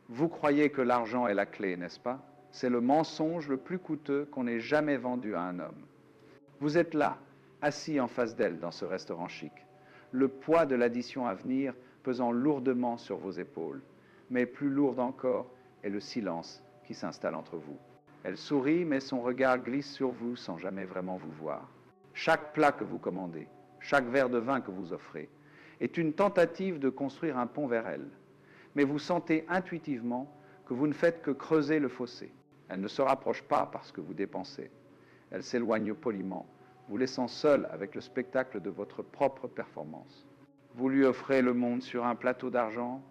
Vous croyez que l'argent est la clé, n'est-ce pas? C'est le mensonge le plus coûteux qu'on ait jamais vendu à un homme. Vous êtes là, assis en face d'elle dans ce restaurant chic, le poids de l'addition à venir pesant lourdement sur vos épaules. Mais plus lourde encore est le silence qui s'installe entre vous. Elle sourit, mais son regard glisse sur vous sans jamais vraiment vous voir. Chaque plat que vous commandez, chaque verre de vin que vous offrez, est une tentative de construire un pont vers elle. Mais vous sentez intuitivement que vous ne faites que creuser le fossé. Elle ne se rapproche pas parce que vous dépensez. Elle s'éloigne poliment, vous laissant seul avec le spectacle de votre propre performance. Vous lui offrez le monde sur un plateau d'argent,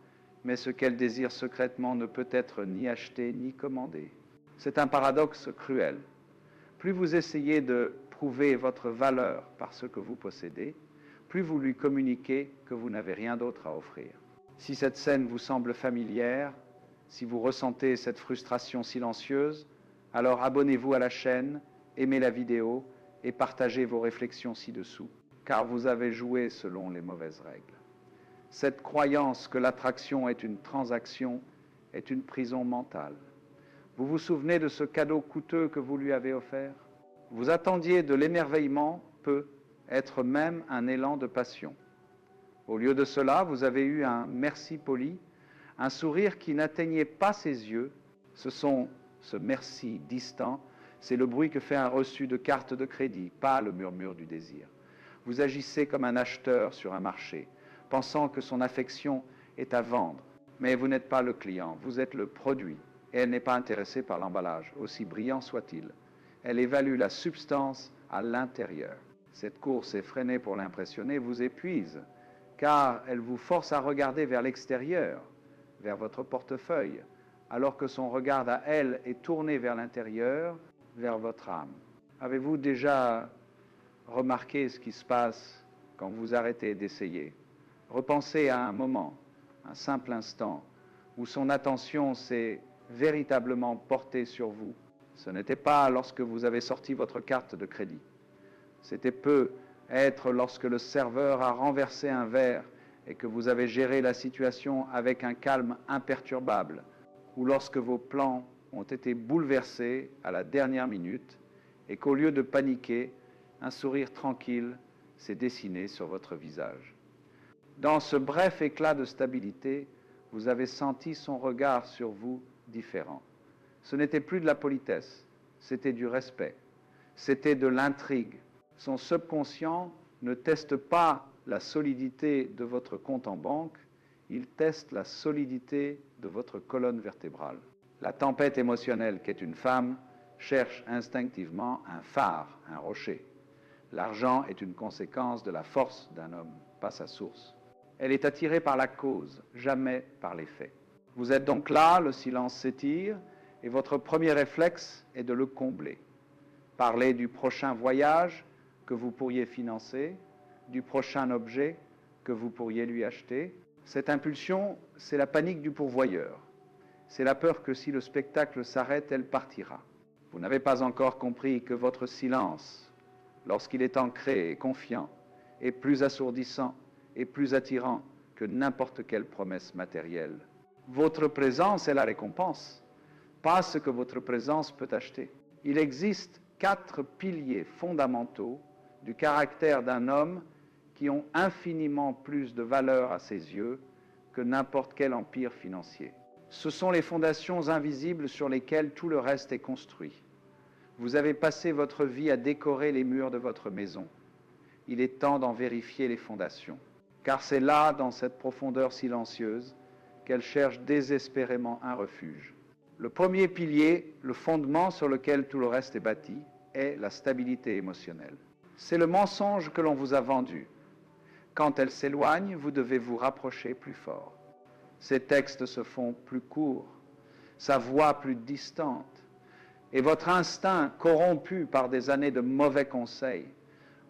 mais ce qu'elle désire secrètement ne peut être ni acheté ni commandé. C'est un paradoxe cruel. Plus vous essayez de prouver votre valeur par ce que vous possédez, plus vous lui communiquez que vous n'avez rien d'autre à offrir. Si cette scène vous semble familière, si vous ressentez cette frustration silencieuse, alors abonnez-vous à la chaîne, aimez la vidéo et partagez vos réflexions ci-dessous, car vous avez joué selon les mauvaises règles. Cette croyance que l'attraction est une transaction est une prison mentale. Vous vous souvenez de ce cadeau coûteux que vous lui avez offert? Vous attendiez de l'émerveillement, peut être même un élan de passion. Au lieu de cela, vous avez eu un merci poli, un sourire qui n'atteignait pas ses yeux. Ce merci distant, c'est le bruit que fait un reçu de carte de crédit, pas le murmure du désir. Vous agissez comme un acheteur sur un marché, pensant que son affection est à vendre. Mais vous n'êtes pas le client, vous êtes le produit. Et elle n'est pas intéressée par l'emballage, aussi brillant soit-il. Elle évalue la substance à l'intérieur. Cette course effrénée pour l'impressionner vous épuise, car elle vous force à regarder vers l'extérieur, vers votre portefeuille, alors que son regard à elle est tourné vers l'intérieur, vers votre âme. Avez-vous déjà remarqué ce qui se passe quand vous arrêtez d'essayer? Repensez à un moment, un simple instant, où son attention s'est véritablement portée sur vous. Ce n'était pas lorsque vous avez sorti votre carte de crédit. C'était peut-être lorsque le serveur a renversé un verre et que vous avez géré la situation avec un calme imperturbable, ou lorsque vos plans ont été bouleversés à la dernière minute et qu'au lieu de paniquer, un sourire tranquille s'est dessiné sur votre visage. Dans ce bref éclat de stabilité, vous avez senti son regard sur vous différent. Ce n'était plus de la politesse, c'était du respect, c'était de l'intrigue. Son subconscient ne teste pas la solidité de votre compte en banque, il teste la solidité de votre colonne vertébrale. La tempête émotionnelle qu'est une femme cherche instinctivement un phare, un rocher. L'argent est une conséquence de la force d'un homme, pas sa source. Elle est attirée par la cause, jamais par les faits. Vous êtes donc là, le silence s'étire, et votre premier réflexe est de le combler. Parler du prochain voyage que vous pourriez financer, du prochain objet que vous pourriez lui acheter. Cette impulsion, c'est la panique du pourvoyeur. C'est la peur que si le spectacle s'arrête, elle partira. Vous n'avez pas encore compris que votre silence, lorsqu'il est ancré et confiant, est plus assourdissant et plus attirant que n'importe quelle promesse matérielle. Votre présence est la récompense, pas ce que votre présence peut acheter. Il existe 4 piliers fondamentaux du caractère d'un homme qui ont infiniment plus de valeur à ses yeux que n'importe quel empire financier. Ce sont les fondations invisibles sur lesquelles tout le reste est construit. Vous avez passé votre vie à décorer les murs de votre maison. Il est temps d'en vérifier les fondations, car c'est là, dans cette profondeur silencieuse, qu'elle cherche désespérément un refuge. Le premier pilier, le fondement sur lequel tout le reste est bâti, est la stabilité émotionnelle. C'est le mensonge que l'on vous a vendu. Quand elle s'éloigne, vous devez vous rapprocher plus fort. Ses textes se font plus courts, sa voix plus distante, et votre instinct, corrompu par des années de mauvais conseils,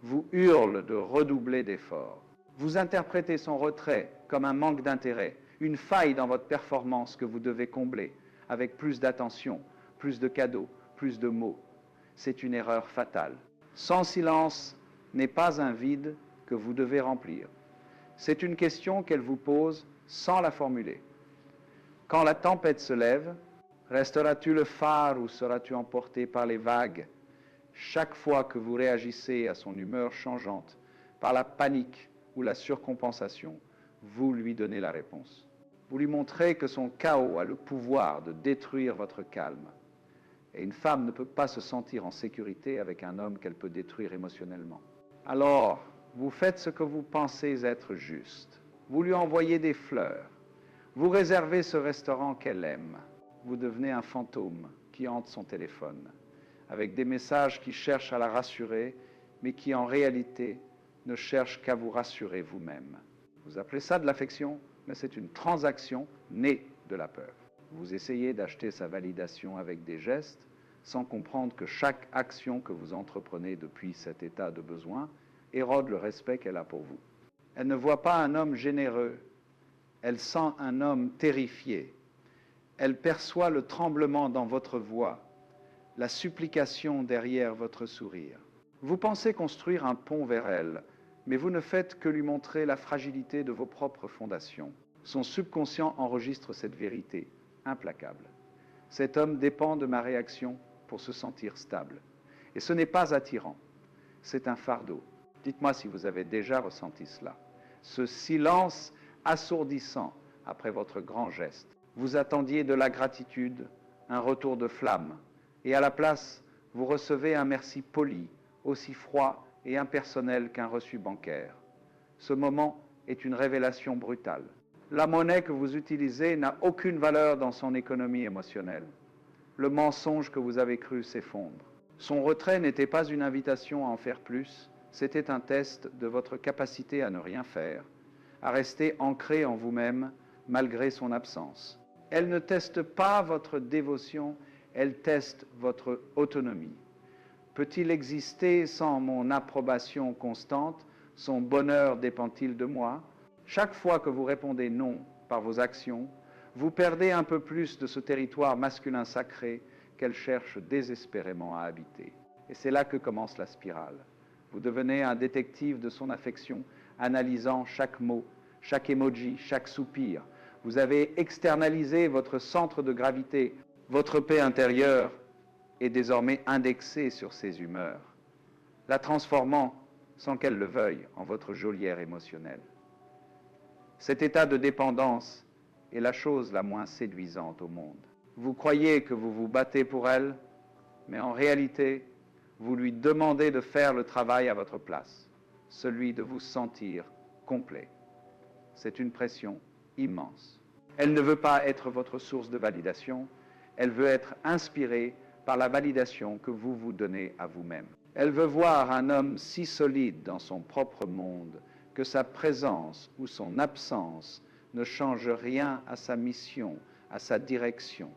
vous hurle de redoubler d'efforts. Vous interprétez son retrait comme un manque d'intérêt, une faille dans votre performance que vous devez combler avec plus d'attention, plus de cadeaux, plus de mots. C'est une erreur fatale. Son silence n'est pas un vide que vous devez remplir. C'est une question qu'elle vous pose sans la formuler. Quand la tempête se lève, resteras-tu le phare ou seras-tu emporté par les vagues? Chaque fois que vous réagissez à son humeur changeante, par la panique ou la surcompensation, vous lui donnez la réponse. Vous lui montrez que son chaos a le pouvoir de détruire votre calme. Et une femme ne peut pas se sentir en sécurité avec un homme qu'elle peut détruire émotionnellement. Alors, vous faites ce que vous pensez être juste. Vous lui envoyez des fleurs. Vous réservez ce restaurant qu'elle aime. Vous devenez un fantôme qui hante son téléphone, avec des messages qui cherchent à la rassurer, mais qui en réalité ne cherchent qu'à vous rassurer vous-même. Vous appelez ça de l'affection, mais c'est une transaction née de la peur. Vous essayez d'acheter sa validation avec des gestes, sans comprendre que chaque action que vous entreprenez depuis cet état de besoin érode le respect qu'elle a pour vous. Elle ne voit pas un homme généreux, elle sent un homme terrifié. Elle perçoit le tremblement dans votre voix, la supplication derrière votre sourire. Vous pensez construire un pont vers elle, mais vous ne faites que lui montrer la fragilité de vos propres fondations. Son subconscient enregistre cette vérité implacable. Cet homme dépend de ma réaction pour se sentir stable. Et ce n'est pas attirant, c'est un fardeau. Dites-moi si vous avez déjà ressenti cela. Ce silence assourdissant après votre grand geste. Vous attendiez de la gratitude, un retour de flamme, et à la place, vous recevez un merci poli, aussi froid et impersonnel qu'un reçu bancaire. Ce moment est une révélation brutale. La monnaie que vous utilisez n'a aucune valeur dans son économie émotionnelle. Le mensonge que vous avez cru s'effondre. Son retrait n'était pas une invitation à en faire plus, c'était un test de votre capacité à ne rien faire, à rester ancré en vous-même malgré son absence. Elle ne teste pas votre dévotion, elle teste votre autonomie. Peut-il exister sans mon approbation constante? Son bonheur dépend-il de moi? Chaque fois que vous répondez non par vos actions, vous perdez un peu plus de ce territoire masculin sacré qu'elle cherche désespérément à habiter. Et c'est là que commence la spirale. Vous devenez un détective de son affection, analysant chaque mot, chaque emoji, chaque soupir. Vous avez externalisé votre centre de gravité, votre paix intérieure est désormais indexée sur ses humeurs, la transformant, sans qu'elle le veuille, en votre geôlière émotionnelle. Cet état de dépendance est la chose la moins séduisante au monde. Vous croyez que vous vous battez pour elle, mais en réalité, vous lui demandez de faire le travail à votre place, celui de vous sentir complet. C'est une pression immense. Elle ne veut pas être votre source de validation, elle veut être inspirée par la validation que vous vous donnez à vous-même. Elle veut voir un homme si solide dans son propre monde que sa présence ou son absence ne change rien à sa mission, à sa direction.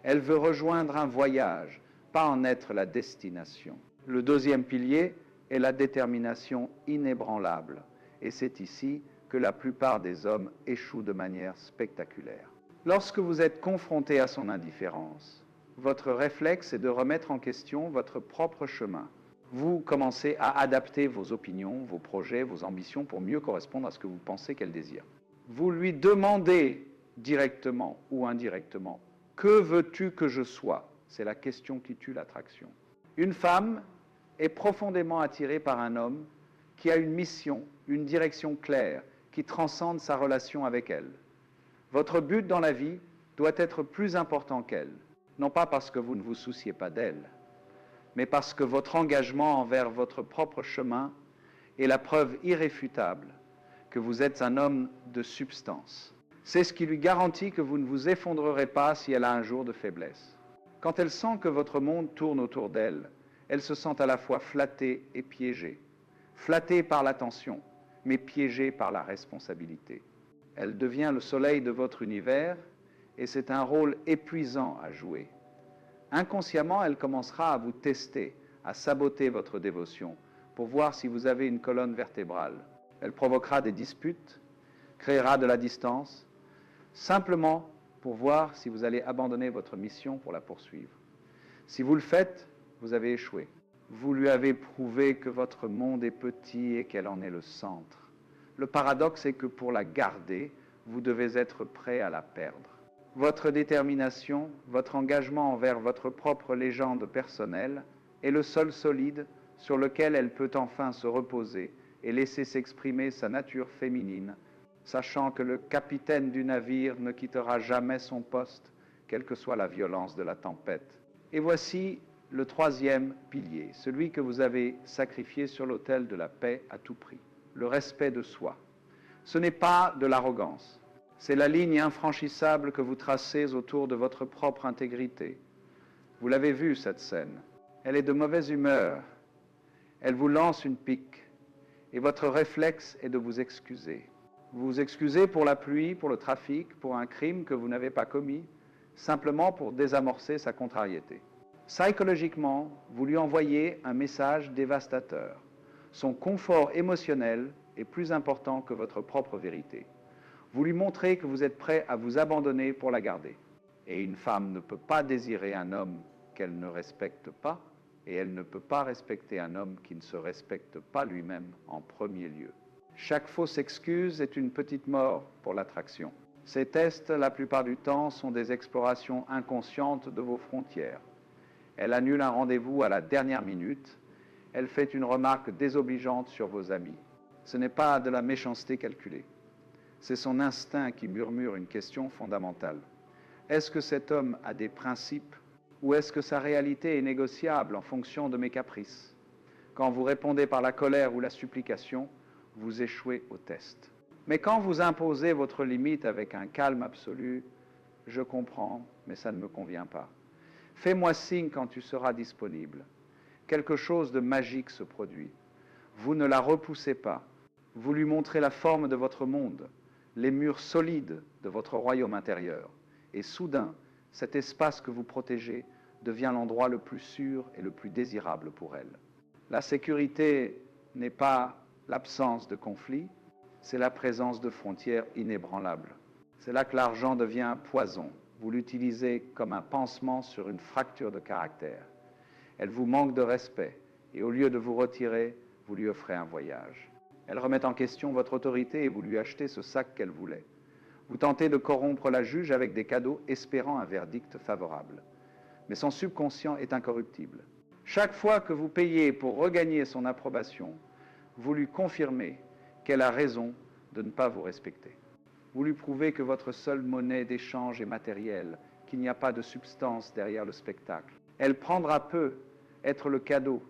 Elle veut rejoindre un voyage, pas en être la destination. Le deuxième pilier est la détermination inébranlable. Et c'est ici que la plupart des hommes échouent de manière spectaculaire. Lorsque vous êtes confronté à son indifférence, votre réflexe est de remettre en question votre propre chemin. Vous commencez à adapter vos opinions, vos projets, vos ambitions pour mieux correspondre à ce que vous pensez qu'elle désire. Vous lui demandez directement ou indirectement « Que veux-tu que je sois ?» C'est la question qui tue l'attraction. Une femme est profondément attirée par un homme qui a une mission, une direction claire, qui transcende sa relation avec elle. Votre but dans la vie doit être plus important qu'elle, non pas parce que vous ne vous souciez pas d'elle, mais parce que votre engagement envers votre propre chemin est la preuve irréfutable que vous êtes un homme de substance. C'est ce qui lui garantit que vous ne vous effondrerez pas si elle a un jour de faiblesse. Quand elle sent que votre monde tourne autour d'elle, elle se sent à la fois flattée et piégée. Flattée par l'attention, mais piégée par la responsabilité. Elle devient le soleil de votre univers et c'est un rôle épuisant à jouer. Inconsciemment, elle commencera à vous tester, à saboter votre dévotion pour voir si vous avez une colonne vertébrale. Elle provoquera des disputes, créera de la distance, simplement pour voir si vous allez abandonner votre mission pour la poursuivre. Si vous le faites, vous avez échoué. Vous lui avez prouvé que votre monde est petit et qu'elle en est le centre. Le paradoxe est que pour la garder, vous devez être prêt à la perdre. Votre détermination, votre engagement envers votre propre légende personnelle est le sol solide sur lequel elle peut enfin se reposer et laisser s'exprimer sa nature féminine, sachant que le capitaine du navire ne quittera jamais son poste, quelle que soit la violence de la tempête. Et voici le troisième pilier, celui que vous avez sacrifié sur l'autel de la paix à tout prix, le respect de soi. Ce n'est pas de l'arrogance, c'est la ligne infranchissable que vous tracez autour de votre propre intégrité. Vous l'avez vue, cette scène. Elle est de mauvaise humeur. Elle vous lance une pique. Et votre réflexe est de vous excuser. Vous vous excusez pour la pluie, pour le trafic, pour un crime que vous n'avez pas commis, simplement pour désamorcer sa contrariété. Psychologiquement, vous lui envoyez un message dévastateur. Son confort émotionnel est plus important que votre propre vérité. Vous lui montrez que vous êtes prêt à vous abandonner pour la garder. Et une femme ne peut pas désirer un homme qu'elle ne respecte pas, et elle ne peut pas respecter un homme qui ne se respecte pas lui-même en premier lieu. Chaque fausse excuse est une petite mort pour l'attraction. Ces tests, la plupart du temps, sont des explorations inconscientes de vos frontières. Elle annule un rendez-vous à la dernière minute. Elle fait une remarque désobligeante sur vos amis. Ce n'est pas de la méchanceté calculée. C'est son instinct qui murmure une question fondamentale. Est-ce que cet homme a des principes ou est-ce que sa réalité est négociable en fonction de mes caprices? Quand vous répondez par la colère ou la supplication, vous échouez au test. Mais quand vous imposez votre limite avec un calme absolu, je comprends, mais ça ne me convient pas. Fais-moi signe quand tu seras disponible. Quelque chose de magique se produit. Vous ne la repoussez pas. Vous lui montrez la forme de votre monde, les murs solides de votre royaume intérieur. Et soudain, cet espace que vous protégez devient l'endroit le plus sûr et le plus désirable pour elle. La sécurité n'est pas l'absence de conflit, c'est la présence de frontières inébranlables. C'est là que l'argent devient un poison. Vous l'utilisez comme un pansement sur une fracture de caractère. Elle vous manque de respect et au lieu de vous retirer, vous lui offrez un voyage. Elle remet en question votre autorité et vous lui achetez ce sac qu'elle voulait. Vous tentez de corrompre la juge avec des cadeaux espérant un verdict favorable. Mais son subconscient est incorruptible. Chaque fois que vous payez pour regagner son approbation, vous lui confirmez qu'elle a raison de ne pas vous respecter. Vous lui prouvez que votre seule monnaie d'échange est matérielle, qu'il n'y a pas de substance derrière le spectacle. Elle prendra peu être le cadeau,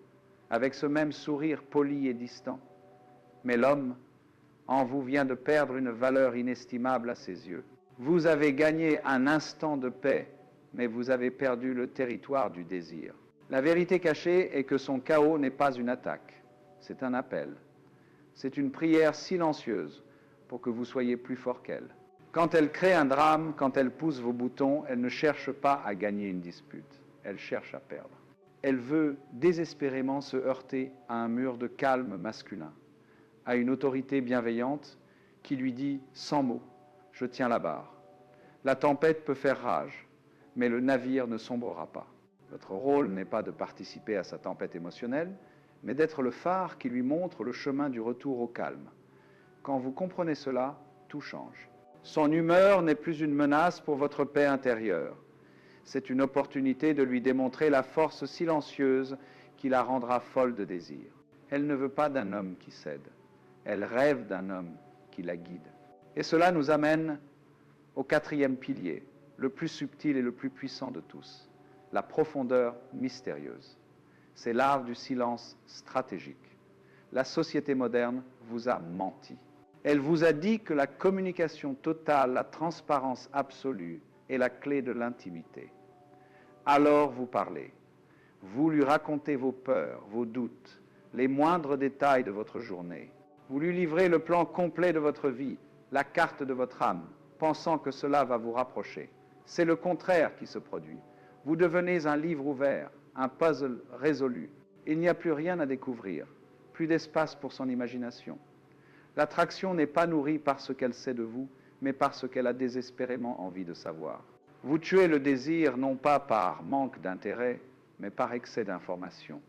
avec ce même sourire poli et distant. Mais l'homme, en vous, vient de perdre une valeur inestimable à ses yeux. Vous avez gagné un instant de paix, mais vous avez perdu le territoire du désir. La vérité cachée est que son chaos n'est pas une attaque, c'est un appel. C'est une prière silencieuse pour que vous soyez plus fort qu'elle. Quand elle crée un drame, quand elle pousse vos boutons, elle ne cherche pas à gagner une dispute, elle cherche à perdre. Elle veut désespérément se heurter à un mur de calme masculin, à une autorité bienveillante qui lui dit sans mots « je tiens la barre ». La tempête peut faire rage, mais le navire ne sombrera pas. Votre rôle n'est pas de participer à sa tempête émotionnelle, mais d'être le phare qui lui montre le chemin du retour au calme. Quand vous comprenez cela, tout change. Son humeur n'est plus une menace pour votre paix intérieure. C'est une opportunité de lui démontrer la force silencieuse qui la rendra folle de désir. Elle ne veut pas d'un homme qui cède. Elle rêve d'un homme qui la guide. Et cela nous amène au quatrième pilier, le plus subtil et le plus puissant de tous, la profondeur mystérieuse. C'est l'art du silence stratégique. La société moderne vous a menti. Elle vous a dit que la communication totale, la transparence absolue est la clé de l'intimité. Alors vous parlez. Vous lui racontez vos peurs, vos doutes, les moindres détails de votre journée. Vous lui livrez le plan complet de votre vie, la carte de votre âme, pensant que cela va vous rapprocher. C'est le contraire qui se produit. Vous devenez un livre ouvert, un puzzle résolu. Il n'y a plus rien à découvrir, plus d'espace pour son imagination. L'attraction n'est pas nourrie par ce qu'elle sait de vous, mais par ce qu'elle a désespérément envie de savoir. Vous tuez le désir non pas par manque d'intérêt, mais par excès d'information.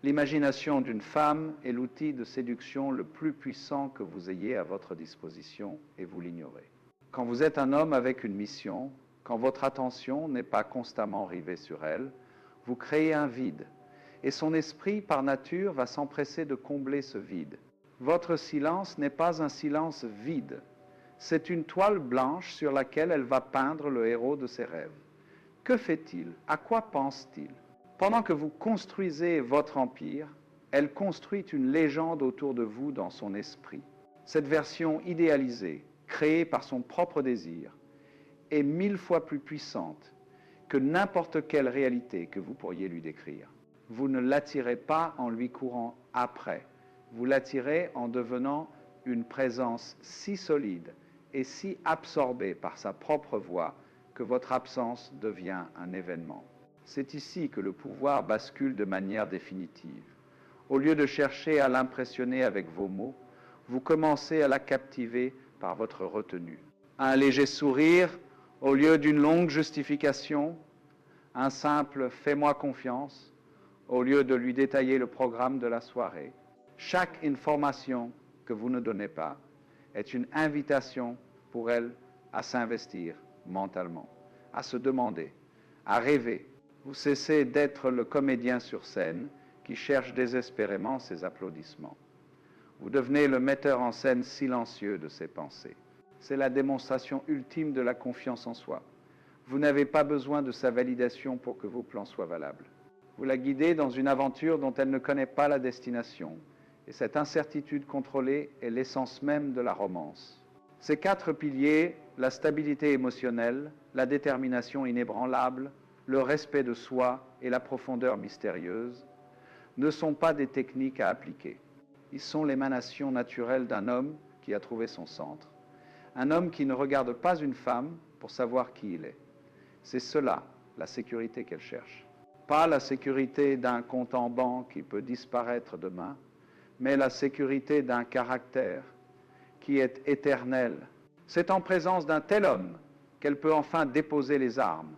L'imagination d'une femme est l'outil de séduction le plus puissant que vous ayez à votre disposition et vous l'ignorez. Quand vous êtes un homme avec une mission, Quand votre attention n'est pas constamment rivée sur elle, vous créez un vide. Et son esprit, par nature, va s'empresser de combler ce vide. Votre silence n'est pas un silence vide. C'est une toile blanche sur laquelle elle va peindre le héros de ses rêves. Que fait-il? À quoi pense-t-il? Pendant que vous construisez votre empire, elle construit une légende autour de vous dans son esprit. Cette version idéalisée, créée par son propre désir, est 1000 fois plus puissante que n'importe quelle réalité que vous pourriez lui décrire. Vous ne l'attirez pas en lui courant après. Vous l'attirez en devenant une présence si solide et si absorbée par sa propre voix que votre absence devient un événement. C'est ici que le pouvoir bascule de manière définitive. Au lieu de chercher à l'impressionner avec vos mots, vous commencez à la captiver par votre retenue. Un léger sourire au lieu d'une longue justification, un simple « fais-moi confiance » au lieu de lui détailler le programme de la soirée. Chaque information que vous ne donnez pas est une invitation pour elle à s'investir mentalement, à se demander, à rêver. Vous cessez d'être le comédien sur scène qui cherche désespérément ses applaudissements. Vous devenez le metteur en scène silencieux de ses pensées. C'est la démonstration ultime de la confiance en soi. Vous n'avez pas besoin de sa validation pour que vos plans soient valables. Vous la guidez dans une aventure dont elle ne connaît pas la destination. Et cette incertitude contrôlée est l'essence même de la romance. Ces 4 piliers, la stabilité émotionnelle, la détermination inébranlable, le respect de soi et la profondeur mystérieuse, ne sont pas des techniques à appliquer. Ils sont l'émanation naturelle d'un homme qui a trouvé son centre. Un homme qui ne regarde pas une femme pour savoir qui il est. C'est cela, la sécurité qu'elle cherche. Pas la sécurité d'un compte en banque qui peut disparaître demain, mais la sécurité d'un caractère qui est éternel. C'est en présence d'un tel homme qu'elle peut enfin déposer les armes,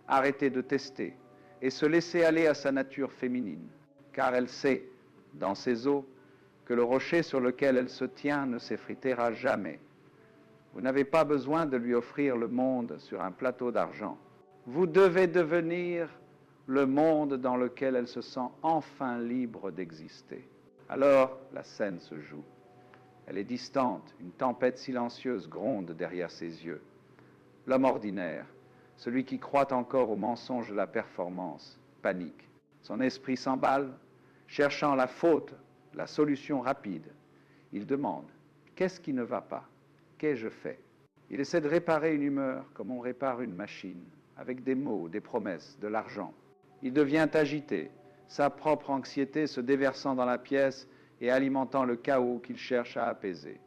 arrêter de tester et se laisser aller à sa nature féminine, car elle sait, dans ses os, que le rocher sur lequel elle se tient ne s'effritera jamais. Vous n'avez pas besoin de lui offrir le monde sur un plateau d'argent. Vous devez devenir le monde dans lequel elle se sent enfin libre d'exister. Alors, la scène se joue. Elle est distante, une tempête silencieuse gronde derrière ses yeux. L'homme ordinaire, celui qui croit encore au mensonge de la performance, panique. Son esprit s'emballe, cherchant la faute, la solution rapide. Il demande, qu'est-ce qui ne va pas? Qu'ai-je fait? Il essaie de réparer une humeur comme on répare une machine, avec des mots, des promesses, de l'argent. Il devient agité, sa propre anxiété se déversant dans la pièce et alimentant le chaos qu'il cherche à apaiser.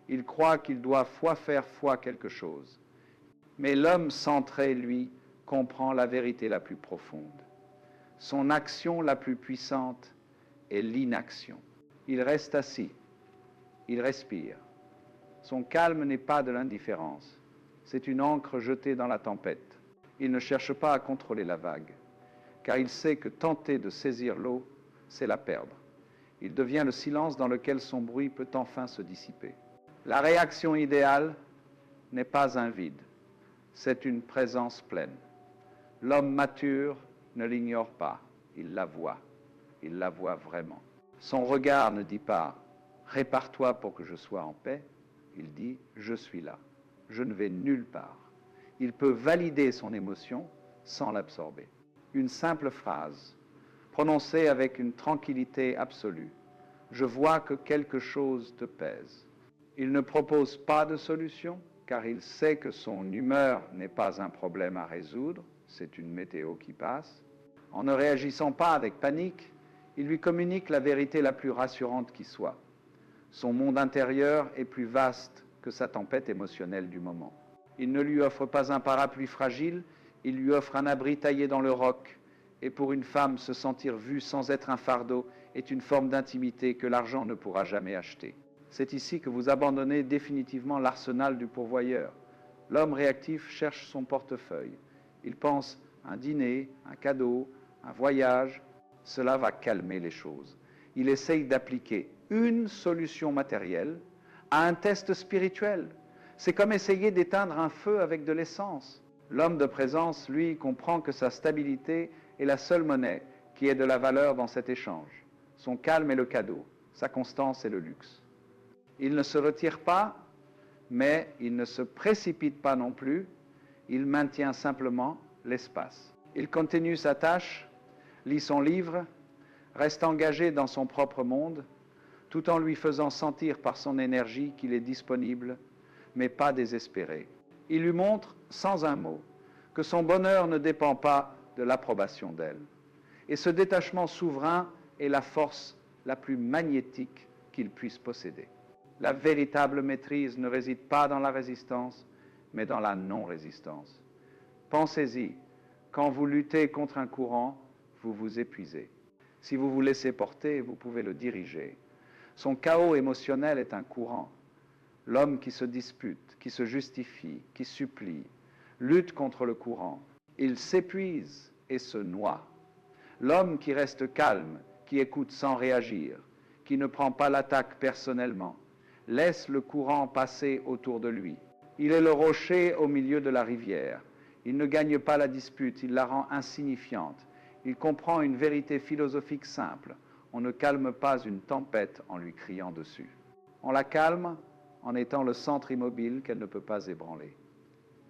Il croit qu'il doit fois faire fois quelque chose. Mais l'homme centré, lui, comprend la vérité la plus profonde. Son action la plus puissante est l'inaction. Il reste assis, il respire. Son calme n'est pas de l'indifférence, c'est une ancre jetée dans la tempête. Il ne cherche pas à contrôler la vague, car il sait que tenter de saisir l'eau, c'est la perdre. Il devient le silence dans lequel son bruit peut enfin se dissiper. La réaction idéale n'est pas un vide, c'est une présence pleine. L'homme mature ne l'ignore pas, il la voit vraiment. Son regard ne dit pas « répare-toi pour que je sois en paix », il dit « je suis là, je ne vais nulle part ». Il peut valider son émotion sans l'absorber. Une simple phrase, prononcée avec une tranquillité absolue. Je vois que quelque chose te pèse. Il ne propose pas de solution, car il sait que son humeur n'est pas un problème à résoudre, c'est une météo qui passe. En ne réagissant pas avec panique, il lui communique la vérité la plus rassurante qui soit. Son monde intérieur est plus vaste que sa tempête émotionnelle du moment. Il ne lui offre pas un parapluie fragile, il lui offre un abri taillé dans le roc. Et pour une femme, se sentir vue sans être un fardeau est une forme d'intimité que l'argent ne pourra jamais acheter. C'est ici que vous abandonnez définitivement l'arsenal du pourvoyeur. L'homme réactif cherche son portefeuille. Il pense un dîner, un cadeau, un voyage. Cela va calmer les choses. Il essaye d'appliquer une solution matérielle à un test spirituel. C'est comme essayer d'éteindre un feu avec de l'essence. L'homme de présence, lui, comprend que sa stabilité est la seule monnaie qui ait de la valeur dans cet échange. Son calme est le cadeau, sa constance est le luxe. Il ne se retire pas, mais il ne se précipite pas non plus, il maintient simplement l'espace. Il continue sa tâche, lit son livre, reste engagé dans son propre monde, tout en lui faisant sentir par son énergie qu'il est disponible, mais pas désespéré. Il lui montre, sans un mot, que son bonheur ne dépend pas de l'approbation d'elle. Et ce détachement souverain est la force la plus magnétique qu'il puisse posséder. La véritable maîtrise ne réside pas dans la résistance, mais dans la non-résistance. Pensez-y, quand vous luttez contre un courant, vous vous épuisez. Si vous vous laissez porter, vous pouvez le diriger. Son chaos émotionnel est un courant. L'homme qui se dispute, qui se justifie, qui supplie, lutte contre le courant. Il s'épuise et se noie. L'homme qui reste calme, qui écoute sans réagir, qui ne prend pas l'attaque personnellement, laisse le courant passer autour de lui. Il est le rocher au milieu de la rivière. Il ne gagne pas la dispute, il la rend insignifiante. Il comprend une vérité philosophique simple. On ne calme pas une tempête en lui criant dessus. On la calme en étant le centre immobile qu'elle ne peut pas ébranler.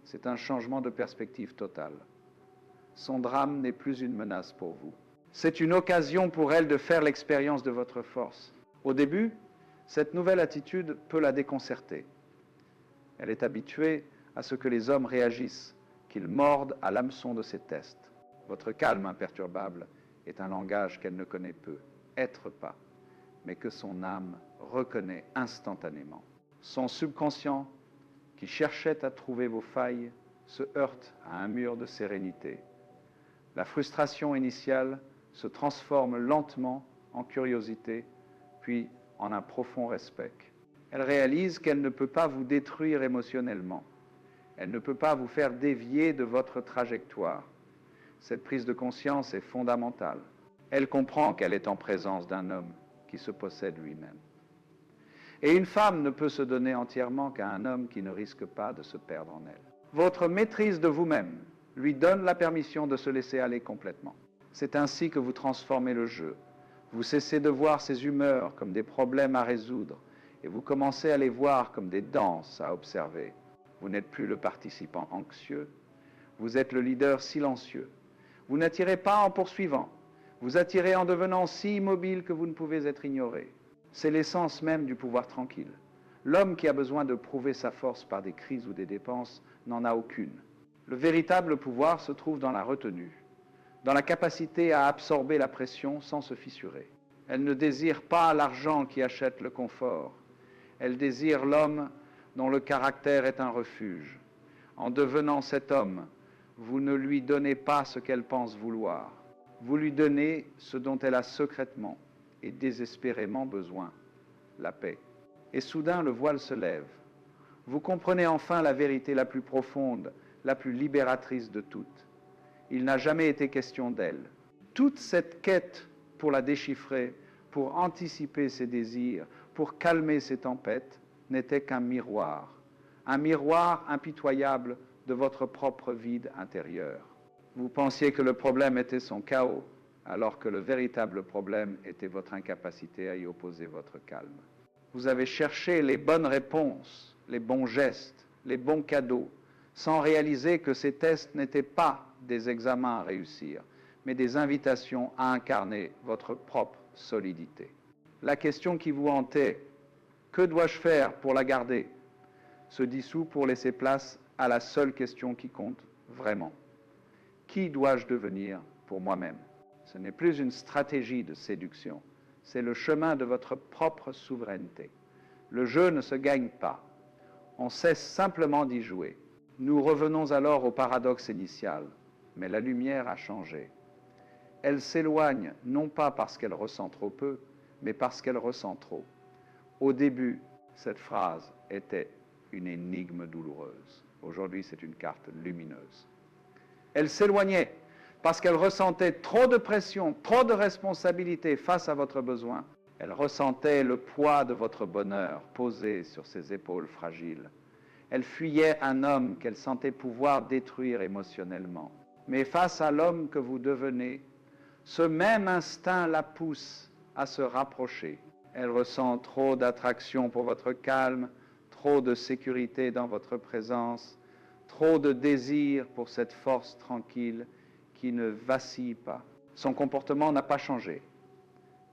C'est un changement de perspective totale. Son drame n'est plus une menace pour vous. C'est une occasion pour elle de faire l'expérience de votre force. Au début, cette nouvelle attitude peut la déconcerter. Elle est habituée à ce que les hommes réagissent, qu'ils mordent à l'hameçon de ces tests. Votre calme imperturbable est un langage qu'elle ne connaît peu, être pas, mais que son âme reconnaît instantanément. Son subconscient, qui cherchait à trouver vos failles, se heurte à un mur de sérénité. La frustration initiale se transforme lentement en curiosité, puis en un profond respect. Elle réalise qu'elle ne peut pas vous détruire émotionnellement. Elle ne peut pas vous faire dévier de votre trajectoire. Cette prise de conscience est fondamentale. Elle comprend qu'elle est en présence d'un homme qui se possède lui-même. Et une femme ne peut se donner entièrement qu'à un homme qui ne risque pas de se perdre en elle. Votre maîtrise de vous-même lui donne la permission de se laisser aller complètement. C'est ainsi que vous transformez le jeu. Vous cessez de voir ses humeurs comme des problèmes à résoudre et vous commencez à les voir comme des danses à observer. Vous n'êtes plus le participant anxieux, vous êtes le leader silencieux. Vous n'attirez pas en poursuivant, vous attirez en devenant si immobile que vous ne pouvez être ignoré. C'est l'essence même du pouvoir tranquille. L'homme qui a besoin de prouver sa force par des crises ou des dépenses n'en a aucune. Le véritable pouvoir se trouve dans la retenue, dans la capacité à absorber la pression sans se fissurer. Elle ne désire pas l'argent qui achète le confort. Elle désire l'homme dont le caractère est un refuge. En devenant cet homme, vous ne lui donnez pas ce qu'elle pense vouloir. Vous lui donnez ce dont elle a secrètement et désespérément besoin, la paix. Et soudain, le voile se lève. Vous comprenez enfin la vérité la plus profonde, la plus libératrice de toutes. Il n'a jamais été question d'elle. Toute cette quête pour la déchiffrer, pour anticiper ses désirs, pour calmer ses tempêtes, n'était qu'un miroir impitoyable de votre propre vide intérieur. Vous pensiez que le problème était son chaos, alors que le véritable problème était votre incapacité à y opposer votre calme. Vous avez cherché les bonnes réponses, les bons gestes, les bons cadeaux, sans réaliser que ces tests n'étaient pas des examens à réussir, mais des invitations à incarner votre propre solidité. La question qui vous hantait, que dois-je faire pour la garder, se dissout pour laisser place à la seule question qui compte vraiment. Qui dois-je devenir pour moi-même? Ce n'est plus une stratégie de séduction, c'est le chemin de votre propre souveraineté. Le jeu ne se gagne pas, on cesse simplement d'y jouer. Nous revenons alors au paradoxe initial, mais la lumière a changé. Elle s'éloigne non pas parce qu'elle ressent trop peu, mais parce qu'elle ressent trop. Au début, cette phrase était une énigme douloureuse. Aujourd'hui, c'est une carte lumineuse. Elle s'éloignait parce qu'elle ressentait trop de pression, trop de responsabilité face à votre besoin. Elle ressentait le poids de votre bonheur posé sur ses épaules fragiles. Elle fuyait un homme qu'elle sentait pouvoir détruire émotionnellement. Mais face à l'homme que vous devenez, ce même instinct la pousse à se rapprocher. Elle ressent trop d'attraction pour votre calme, trop de sécurité dans votre présence, trop de désir pour cette force tranquille qui ne vacille pas. Son comportement n'a pas changé,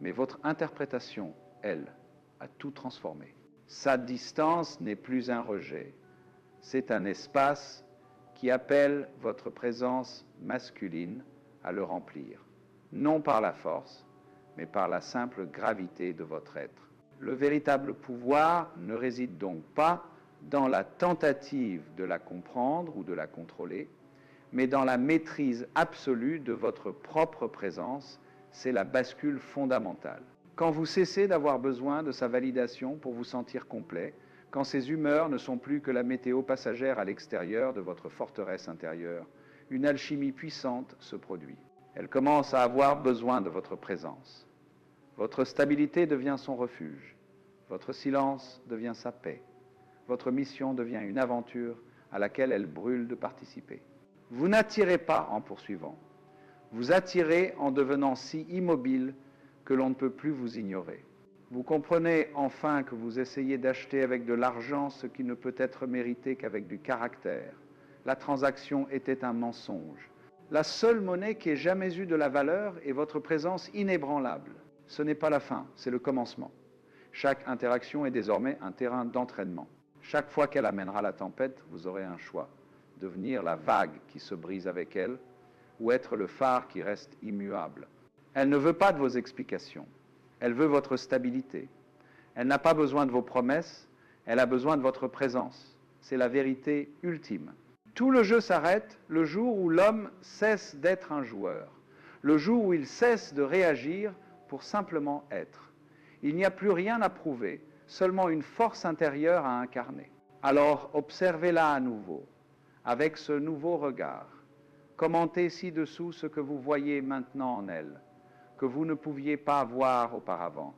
mais votre interprétation, elle, a tout transformé. Sa distance n'est plus un rejet, c'est un espace qui appelle votre présence masculine à le remplir, non par la force, mais par la simple gravité de votre être. Le véritable pouvoir ne réside donc pas dans la tentative de la comprendre ou de la contrôler, mais dans la maîtrise absolue de votre propre présence. C'est la bascule fondamentale. Quand vous cessez d'avoir besoin de sa validation pour vous sentir complet, quand ses humeurs ne sont plus que la météo passagère à l'extérieur de votre forteresse intérieure, une alchimie puissante se produit. Elle commence à avoir besoin de votre présence. Votre stabilité devient son refuge. Votre silence devient sa paix. Votre mission devient une aventure à laquelle elle brûle de participer. Vous n'attirez pas en poursuivant. Vous attirez en devenant si immobile que l'on ne peut plus vous ignorer. Vous comprenez enfin que vous essayez d'acheter avec de l'argent ce qui ne peut être mérité qu'avec du caractère. La transaction était un mensonge. La seule monnaie qui ait jamais eu de la valeur est votre présence inébranlable. Ce n'est pas la fin, c'est le commencement. Chaque interaction est désormais un terrain d'entraînement. Chaque fois qu'elle amènera la tempête, vous aurez un choix. Devenir la vague qui se brise avec elle, ou être le phare qui reste immuable. Elle ne veut pas de vos explications, elle veut votre stabilité. Elle n'a pas besoin de vos promesses, elle a besoin de votre présence. C'est la vérité ultime. Tout le jeu s'arrête le jour où l'homme cesse d'être un joueur, le jour où il cesse de réagir pour simplement être. Il n'y a plus rien à prouver, seulement une force intérieure à incarner. Alors observez-la à nouveau, avec ce nouveau regard. Commentez ci-dessous ce que vous voyez maintenant en elle, que vous ne pouviez pas voir auparavant.